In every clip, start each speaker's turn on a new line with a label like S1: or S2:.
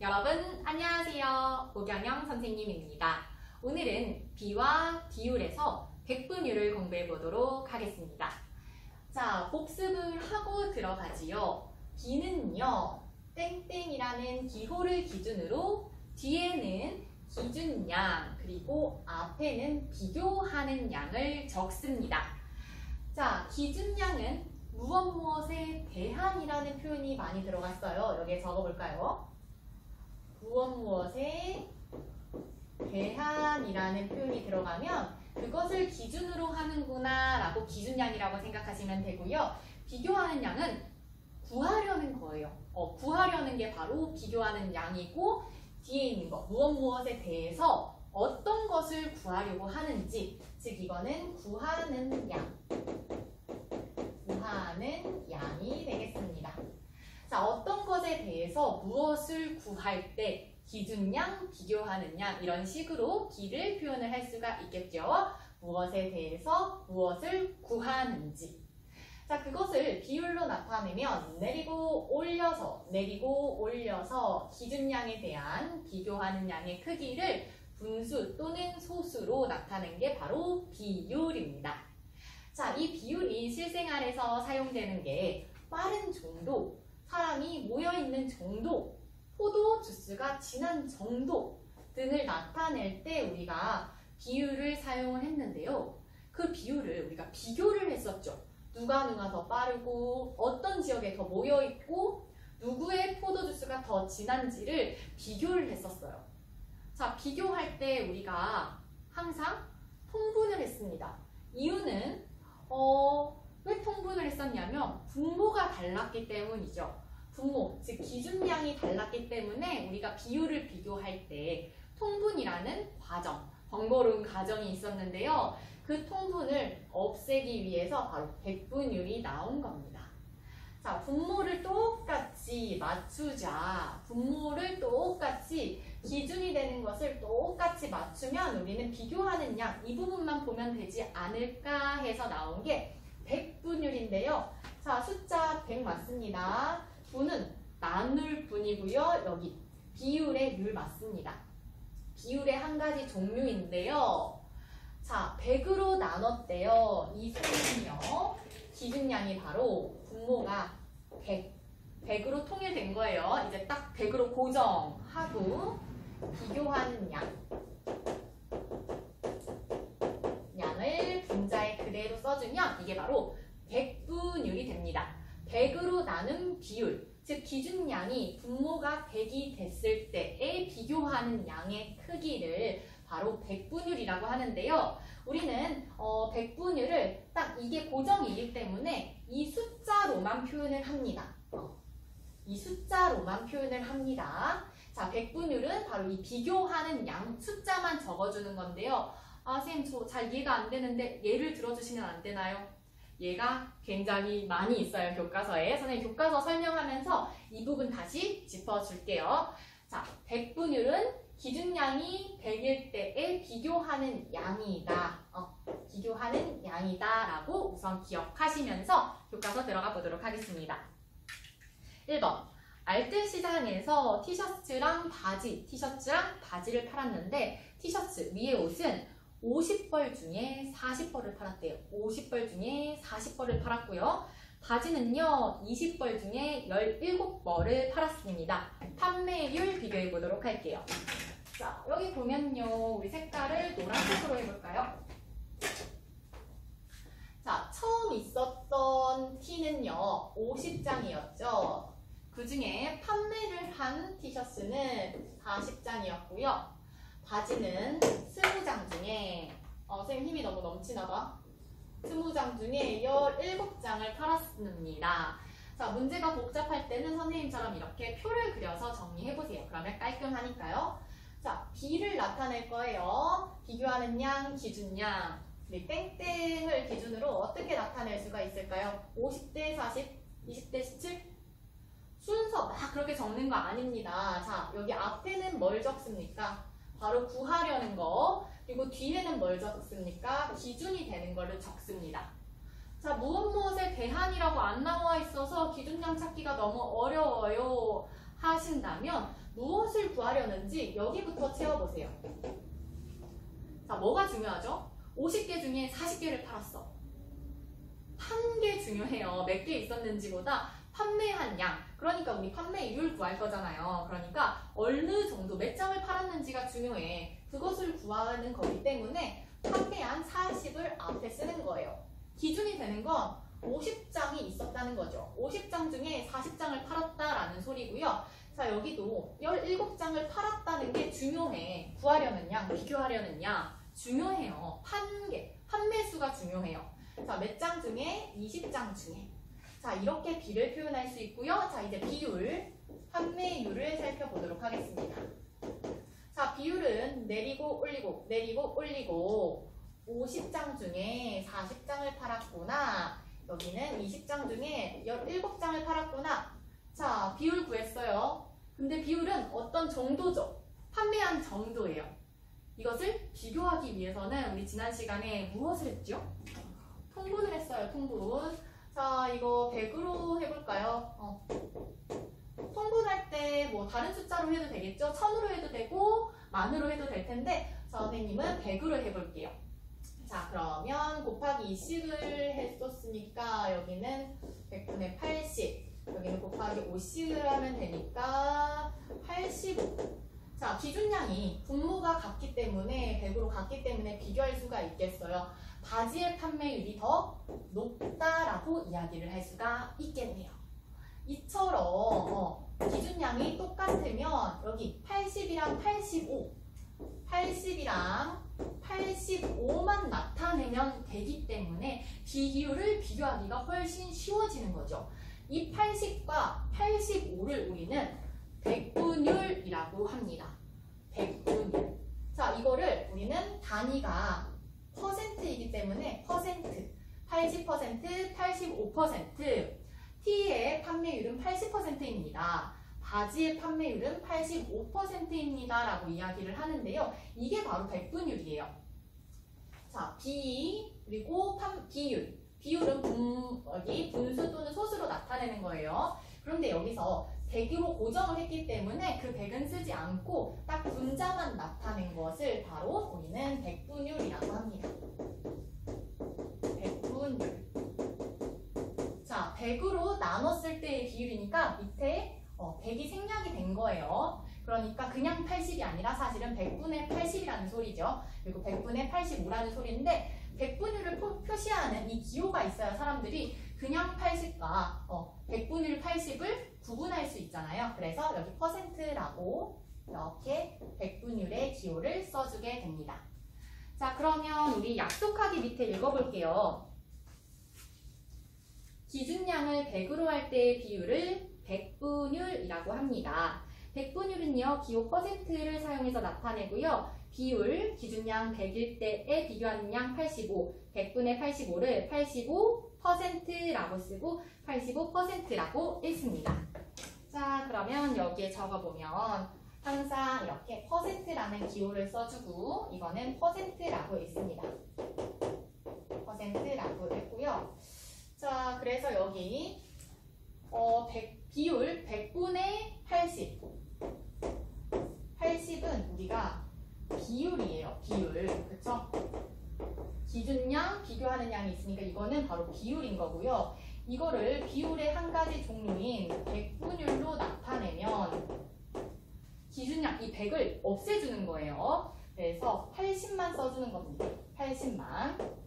S1: 여러분 안녕하세요. 고경영 선생님입니다. 오늘은 비와 비율에서 백분율을 공부해 보도록 하겠습니다. 자, 복습을 하고 들어가지요. 비는요, 땡땡이라는 기호를 기준으로 뒤에는 기준양 그리고 앞에는 비교하는 양을 적습니다. 자, 기준양은 무엇에 대한이라는 표현이 많이 들어갔어요. 여기에 적어볼까요? 무엇에 대한이라는 표현이 들어가면 그것을 기준으로 하는구나 라고 기준양이라고 생각하시면 되고요. 비교하는 양은 구하려는 거예요. 구하려는 게 바로 비교하는 양이고, 뒤에 있는 거 무엇에 대해서 어떤 것을 구하려고 하는지, 즉 이거는 구하는 양이 되겠습니다. 자, 어떤 것에 대해서 무엇을 구할 때 기준양, 비교하는 양 이런 식으로 비를 표현을 할 수가 있겠죠. 무엇에 대해서 무엇을 구하는지. 자, 그것을 비율로 나타내면 내리고 올려서 기준양에 대한 비교하는 양의 크기를 분수 또는 소수로 나타낸 게 바로 비율입니다. 자, 이 비율이 실생활에서 사용되는 게 빠른 정도, 사람이 모여있는 정도, 포도 주스가 진한 정도 등을 나타낼 때 우리가 비율을 사용을 했는데요. 그 비율을 우리가 비교를 했었죠. 누가 더 빠르고 어떤 지역에 더 모여있고 누구의 포도 주스가 더 진한지를 비교를 했었어요. 자, 비교할 때 우리가 항상 통분을 했습니다. 이유는 왜 통분을 했었냐면 분모가 달랐기 때문이죠. 분모, 즉 기준량이 달랐기 때문에 우리가 비율을 비교할 때 통분이라는 과정, 번거로운 과정이 있었는데요. 그 통분을 없애기 위해서 바로 백분율이 나온 겁니다. 자, 분모를 똑같이 맞추자. 분모를 똑같이 기준이 되는 것을 똑같이 맞추면 우리는 비교하는 양, 이 부분만 보면 되지 않을까 해서 나온 게 백분율인데요. 자, 숫자 100 맞습니다. 분은 나눌 분이고요. 여기 비율의 율 맞습니다. 비율의 한 가지 종류인데요. 자, 100으로 나눴대요. 이 수는요. 기준량이 바로 분모가 100으로 통일된 거예요. 이제 딱 100으로 고정하고 비교하는 양을 분자에 그대로 써주면 이게 바로 백분율이 됩니다. 100으로 나눈 비율, 즉 기준량이 분모가 100이 됐을 때에 비교하는 양의 크기를 바로 백분율이라고 하는데요. 우리는 백분율을 딱 이게 고정이기 때문에 이 숫자로만 표현을 합니다. 이 숫자로만 표현을 합니다. 자, 백분율은 바로 이 비교하는 양 숫자만 적어주는 건데요. 아, 선생님 저 잘 이해가 안 되는데 예를 들어주시면 안 되나요? 얘가 굉장히 많이 있어요, 교과서에. 선생님 교과서 설명하면서 이 부분 다시 짚어줄게요. 자, 백분율은 기준량이 100일 때에 비교하는 양이다. 비교하는 양이다 라고 우선 기억하시면서 교과서 들어가 보도록 하겠습니다. 1번, 알뜰 시장에서 티셔츠랑 바지를 팔았는데 티셔츠 위에 옷은 50벌 중에 40벌을 팔았대요. 50벌 중에 40벌을 팔았고요. 바지는요, 20벌 중에 17벌을 팔았습니다. 판매율 비교해 보도록 할게요. 자, 여기 보면요, 우리 색깔을 노란색으로 해볼까요? 자, 처음 있었던 티는요, 50장이었죠. 그 중에 판매를 한 티셔츠는 40장이었고요. 바지는 20장 중에 선생님 힘이 너무 넘치나봐. 20장 중에 17장을 팔았습니다. 자, 문제가 복잡할 때는 선생님처럼 이렇게 표를 그려서 정리해보세요. 그러면 깔끔하니까요. 자, 비를 나타낼 거예요. 비교하는 양, 기준양. 우리 땡땡을 기준으로 어떻게 나타낼 수가 있을까요? 50대 40, 20대 17? 순서 막 그렇게 적는 거 아닙니다. 자, 여기 앞에는 뭘 적습니까? 바로 구하려는 거, 그리고 뒤에는 뭘 적습니까? 기준이 되는 거를 적습니다. 자, 무엇에 대한이라고 안 나와 있어서 기준량 찾기가 너무 어려워요 하신다면 무엇을 구하려는지 여기부터 채워보세요. 자, 뭐가 중요하죠? 50개 중에 40개를 팔았어. 판 게 중요해요. 몇 개 있었는지보다 판매한 양, 그러니까 우리 판매율 구할 거잖아요. 그러니까 어느 정도 몇 장을 팔았는지가 중요해. 그것을 구하는 거기 때문에 판매한 40을 앞에 쓰는 거예요. 기준이 되는 건 50장이 있었다는 거죠. 50장 중에 40장을 팔았다라는 소리고요. 자, 여기도 17장을 팔았다는 게 중요해. 구하려는 양, 비교하려는 양 중요해요. 판매수가 중요해요. 자, 몇 장 중에? 20장 중에. 자, 이렇게 비를 표현할 수 있고요. 자, 이제 비율, 판매율을 살펴보도록 하겠습니다. 자, 비율은 내리고 올리고 내리고 올리고 50장 중에 40장을 팔았구나. 여기는 20장 중에 17장을 팔았구나. 자, 비율 구했어요. 근데 비율은 어떤 정도죠? 판매한 정도예요. 이것을 비교하기 위해서는 우리 지난 시간에 무엇을 했죠? 통분을 했어요. 통분. 자, 이거 100으로 해볼까요? 통분할 때 뭐 다른 숫자로 해도 되겠죠? 1000으로 해도 되고 만으로 해도 될 텐데 자, 선생님은 100으로 해볼게요. 자, 그러면 곱하기 20을 했었으니까 여기는 100분의 80, 여기는 곱하기 50을 하면 되니까 85. 자, 기준량이 분모가 같기 때문에 100으로 같기 때문에 비교할 수가 있겠어요. 바지의 판매율이 더 높다라고 이야기를 할 수가 있겠네요. 이처럼 기준량이 똑같으면 여기 80이랑 85, 80이랑 85만 나타내면 되기 때문에 비율을 비교하기가 훨씬 쉬워지는 거죠. 이 80과 85를 우리는 백분율이라고 합니다. 백분율. 자, 이거를 우리는 단위가 퍼센트이기 때문에 퍼센트, 80%, 85%, T의 판매율은 80%입니다. 바지의 판매율은 85%입니다. 라고 이야기를 하는데요. 이게 바로 백분율이에요. 자, 그리고 비율. 비율은 분수 또는 소수로 나타내는 거예요. 그런데 여기서 100으로 고정을 했기 때문에 그 100은 쓰지 않고 딱 분자만 나타낸 것을 바로 우리는 백분율이라고 합니다. 백분율. 자, 100으로 나눴을 때의 비율이니까 밑에 100이 생략이 된 거예요. 그러니까 그냥 80이 아니라 사실은 100분의 80이라는 소리죠. 그리고 100분의 85라는 소리인데 백분율을 표시하는 이 기호가 있어야 사람들이 그냥 80과 100분율 80을 구분할 수 있잖아요. 그래서 여기 퍼센트라고 이렇게 백분율의 기호를 써주게 됩니다. 자, 그러면 우리 약속하기 밑에 읽어볼게요. 기준량을 100으로 할 때의 비율을 백분율이라고 합니다. 백분율은요, 기호 퍼센트를 사용해서 나타내고요. 비율, 기준량 100일 때에 비교하는 양 85, 100분의 85를 85%라고 쓰고 85%라고 읽습니다. 자, 그러면 여기에 적어보면 항상 이렇게 퍼센트라는 기호를 써주고 이거는 퍼센트라고 읽습니다. 퍼센트라고 읽고요. 자, 그래서 여기 비율 100분의 80. 80은 우리가 비율이에요. 비율. 그쵸? 기준량, 비교하는 양이 있으니까 이거는 바로 비율인 거고요. 이거를 비율의 한 가지 종류인 백분율로 나타내면 기준량, 이 100을 없애주는 거예요. 그래서 80만 써주는 겁니다. 80만.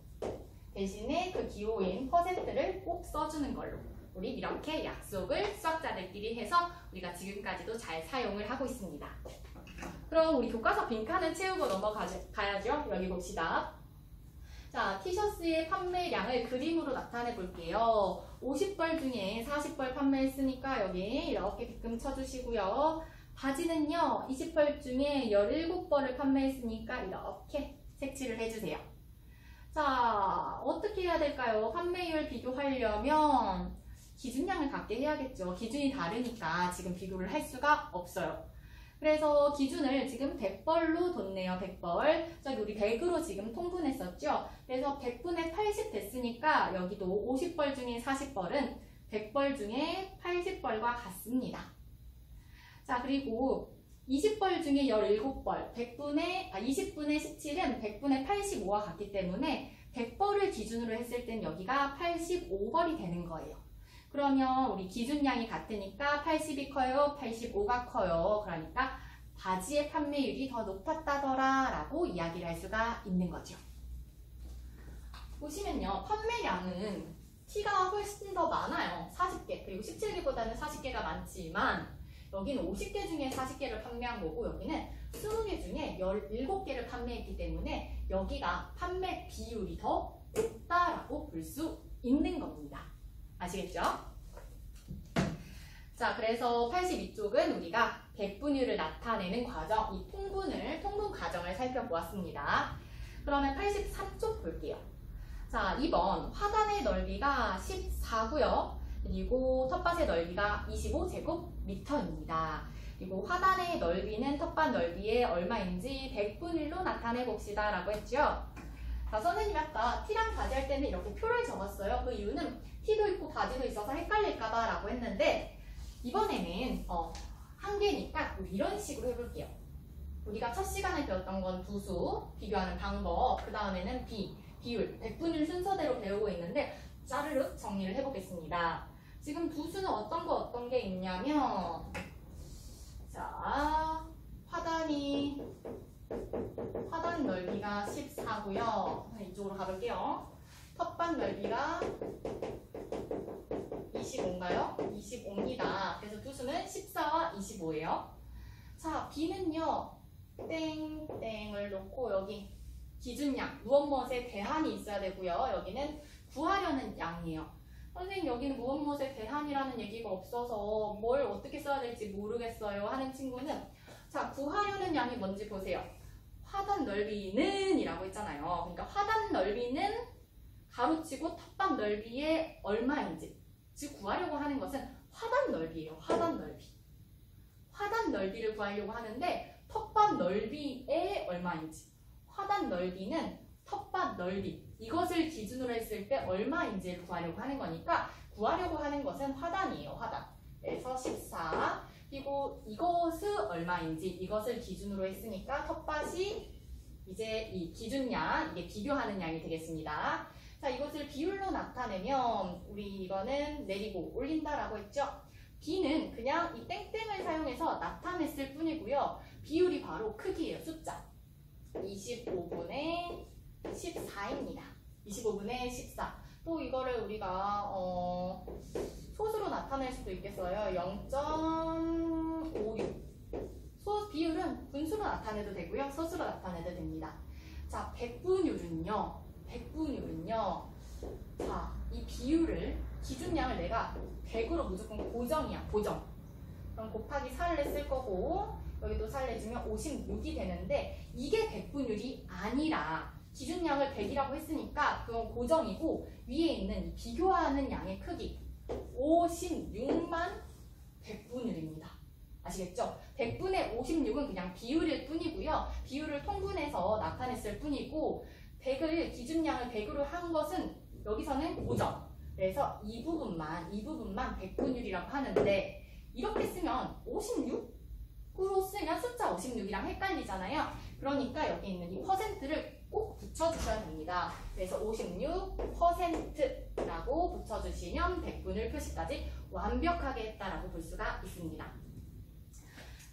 S1: 대신에 그 기호인 퍼센트를 꼭 써주는 걸로. 우리 이렇게 약속을 수학자들끼리 해서 우리가 지금까지도 잘 사용을 하고 있습니다. 그럼 우리 교과서 빈칸을 채우고 넘어가야죠. 여기 봅시다. 자, 티셔츠의 판매량을 그림으로 나타내 볼게요. 50벌 중에 40벌 판매했으니까 여기 이렇게 빗금 쳐주시고요. 바지는요, 20벌 중에 17벌을 판매했으니까 이렇게 색칠을 해주세요. 자, 어떻게 해야 될까요? 판매율 비교하려면 기준량을 갖게 해야겠죠. 기준이 다르니까 지금 비교를 할 수가 없어요. 그래서 기준을 지금 100벌로 뒀네요. 100벌. 저기 우리 100으로 지금 통분했었죠. 그래서 100분의 80 됐으니까 여기도 50벌 중에 40벌은 100벌 중에 80벌과 같습니다. 자, 그리고 20벌 중에 17벌, 20분의 17은 100분의 85와 같기 때문에 100벌을 기준으로 했을 땐 여기가 85벌이 되는 거예요. 그러면 우리 기준량이 같으니까 80이 커요, 85가 커요. 그러니까 바지의 판매율이 더 높았다더라 라고 이야기를 할 수가 있는 거죠. 보시면요, 판매량은 T가 훨씬 더 많아요. 40개, 그리고 17개보다는 40개가 많지만 여기는 50개 중에 40개를 판매한 거고 여기는 20개 중에 17개를 판매했기 때문에 여기가 판매 비율이 더 높다라고 볼 수 있는 겁니다. 아시겠죠? 자, 그래서 82쪽은 우리가 백분율을 나타내는 과정, 이 통분 과정을 살펴보았습니다. 그러면 83쪽 볼게요. 자, 2번 화단의 넓이가 14고요. 그리고 텃밭의 넓이가 25제곱미터입니다. 그리고 화단의 넓이는 텃밭 넓이의 얼마인지 백분율로 나타내 봅시다 라고 했죠. 자, 선생님이 아까 T랑 바지 할 때는 이렇게 표를 적었어요. 그 이유는 T도 있고 바지도 있어서 헷갈릴까봐 라고 했는데 이번에는 한 개니까 우리 이런 식으로 해볼게요. 우리가 첫 시간에 배웠던 건 부수, 비교하는 방법, 그 다음에는 비율, 백분율 순서대로 배우고 있는데 짜르륵 정리를 해보겠습니다. 지금 부수는 어떤 게 있냐면 자, 화단 넓이가 14고요. 이쪽으로 가볼게요. 텃밭 넓이가 25인가요? 25입니다. 그래서 부수는 14와 25예요. 자, B는요. 땡땡을 놓고 여기 기준량, 무엇무엇에 대한이 있어야 되고요. 여기는 구하려는 양이에요. 선생님 여기는 무엇무엇에 대한이라는 얘기가 없어서 뭘 어떻게 써야 될지 모르겠어요 하는 친구는 자, 구하려는 양이 뭔지 보세요. 화단 넓이는 이라고 했잖아요. 그러니까 화단 넓이는 가로치고 텃밭 넓이의 얼마인지, 즉 구하려고 하는 것은 화단 넓이에요. 화단 넓이. 화단 넓이를 구하려고 하는데 텃밭 넓이의 얼마인지, 화단 넓이는 텃밭 넓이, 이것을 기준으로 했을 때 얼마인지를 구하려고 하는 거니까 구하려고 하는 것은 화단이에요. 화단. 그래서 14. 그리고 이것은 얼마인지 이것을 기준으로 했으니까 텃밭이 이제 이 기준량, 이게 비교하는 양이 되겠습니다. 자, 이것을 비율로 나타내면 우리 이거는 내리고 올린다라고 했죠. B는 그냥 이 땡땡을 사용해서 나타냈을 뿐이고요. 비율이 바로 크기예요. 숫자. 25분의 14입니다. 25분의 14. 또 이거를 우리가 소수로 나타낼 수도 있겠어요. 0.56. 비율은 분수로 나타내도 되고요. 소수로 나타내도 됩니다. 자, 백분율은요. 자, 이 비율을, 기준량을 내가 100으로 무조건 고정이야. 고정. 그럼 곱하기 4를 했을 거고 여기도 4를 해주면 56이 되는데 이게 백분율이 아니라 기준량을 100이라고 했으니까 그건 고정이고 위에 있는 이 비교하는 양의 크기 56만 백분율입니다. 아시겠죠? 100분의 56은 그냥 비율일 뿐이고요. 비율을 통분해서 나타냈을 뿐이고 100을 기준량을 100으로 한 것은 여기서는 고정. 그래서 이 부분만 백분율이라고 하는데 이렇게 쓰면 56으로 쓰면 숫자 56이랑 헷갈리잖아요. 그러니까 여기 있는 이 퍼센트를 꼭 붙여주셔야 됩니다. 그래서 56%라고 붙여주시면 백분율 표시까지 완벽하게 했다라고 볼 수가 있습니다.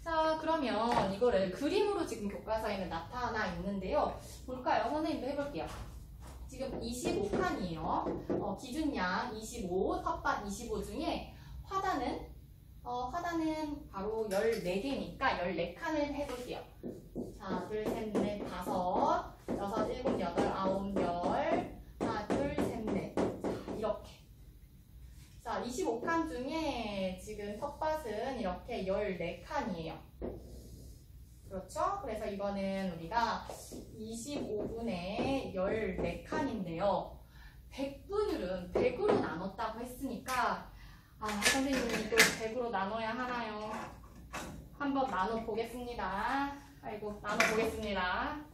S1: 자, 그러면 이거를 그림으로 지금 교과서에는 나타나 있는데요. 볼까요? 선생님도 해볼게요. 지금 25칸이에요. 기준량 25, 텃밭 25 중에 화단은 바로 14개니까 14칸을 해볼게요. 자, 둘, 셋, 넷, 다섯, 여섯, 일곱, 여덟, 아홉, 열, 하나, 둘, 셋, 넷. 자, 이렇게. 자, 25칸 중에 지금 텃밭은 이렇게 14칸이에요. 그렇죠? 그래서 이거는 우리가 25분의 14칸인데요. 백분율은 100으로 나눴다고 했으니까 선생님이 또 100으로 나눠야 하나요? 한번 나눠보겠습니다. 나눠보겠습니다.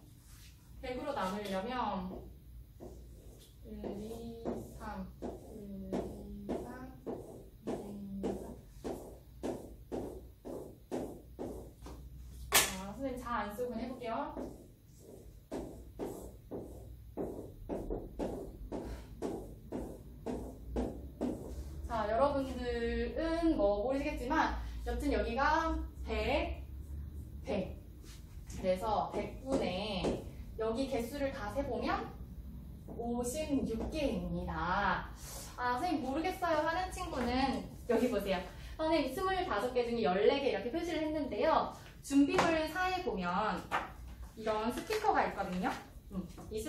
S1: 100으로 나누려면 1, 2, 3, 1, 2, 3, 1, 2, 3 안 쓰고 그냥 해볼게요. 자, 여러분들은 뭐 모르시겠지만 여튼 여기가 100. 그래서 100분의 여기 개수를 다 세보면 56개입니다. 아, 선생님 모르겠어요 하는 친구는 여기 보세요. 선생님 25개 중에 14개 이렇게 표시를 했는데요. 준비물 사에 보면 이런 스티커가 있거든요. 이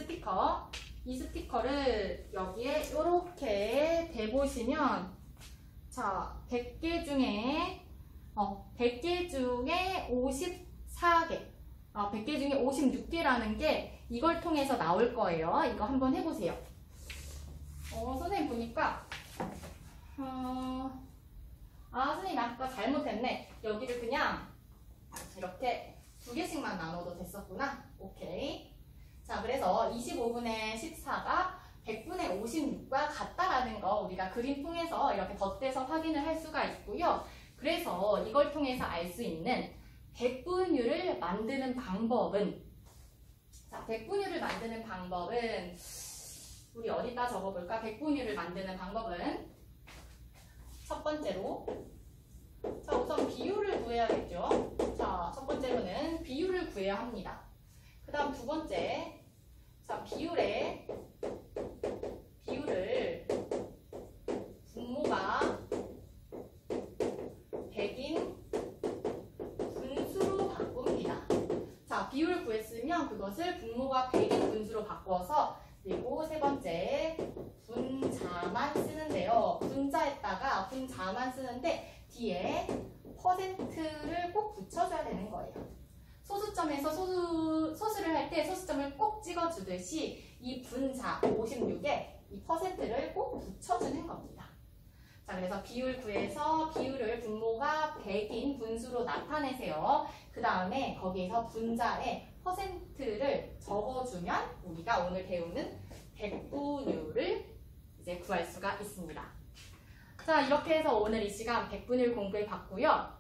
S1: 스티커를 여기에 이렇게 대보시면 자, 100개 중에 100개 중에 54개 100개 중에 56개라는 게 이걸 통해서 나올 거예요. 이거 한번 해보세요. 선생님 보니까 선생님 아까 잘못했네. 여기를 그냥 이렇게 2개씩만 나눠도 됐었구나. 오케이. 자, 그래서 25분의 14가 100분의 56과 같다라는 거 우리가 그림 통해서 이렇게 덧대서 확인을 할 수가 있고요. 그래서 이걸 통해서 알 수 있는 백분율을 만드는 방법은 자, 백분율을 만드는 방법은 우리 어디다 적어볼까? 백분율을 만드는 방법은 첫 번째로 자, 우선 비율을 구해야겠죠. 자, 첫 번째로는 비율을 구해야 합니다. 그 다음 두 번째 자, 비율을 분모가 100인 분수로 바꿉니다. 자, 비율을 구했으면 그것을 분모가 100인 분수로 바꿔서 그리고 세 번째 분자만 쓰는데요. 분자에다가 분자만 쓰는데 뒤에 퍼센트를 꼭 붙여줘야 되는 거예요. 소수점에서 소수를 할 때 소수점을 꼭 찍어주듯이 이 분자 56에 이 퍼센트를 꼭 붙여주는 겁니다. 자, 그래서 비율 구해서 비율을 분모가 100인 분수로 나타내세요. 그 다음에 거기에서 분자에 퍼센트를 적어주면 우리가 오늘 배우는 백분율을 이제 구할 수가 있습니다. 자, 이렇게 해서 오늘 이 시간 백분율 공부해 봤고요.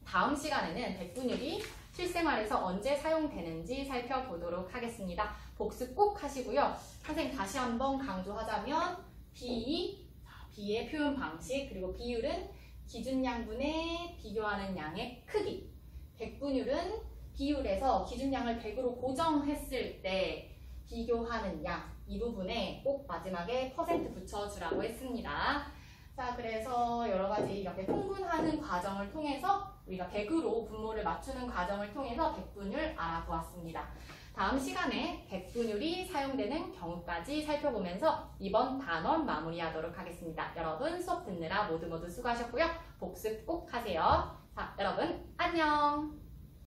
S1: 다음 시간에는 백분율이 실생활에서 언제 사용되는지 살펴보도록 하겠습니다. 복습 꼭 하시고요. 선생님 다시 한번 강조하자면 B의 표현 방식 그리고 비율은 기준양분의 비교하는 양의 크기 백분율은 비율에서 기준양을 100으로 고정했을 때 비교하는 양 이 부분에 꼭 마지막에 퍼센트 붙여주라고 했습니다. 자, 그래서 여러가지 이렇게 통분하는 과정을 통해서 우리가 100으로 분모를 맞추는 과정을 통해서 백분율 알아보았습니다. 다음 시간에 백분율이 사용되는 경우까지 살펴보면서 이번 단원 마무리하도록 하겠습니다. 여러분 수업 듣느라 모두 수고하셨고요. 복습 꼭 하세요. 자, 여러분 안녕!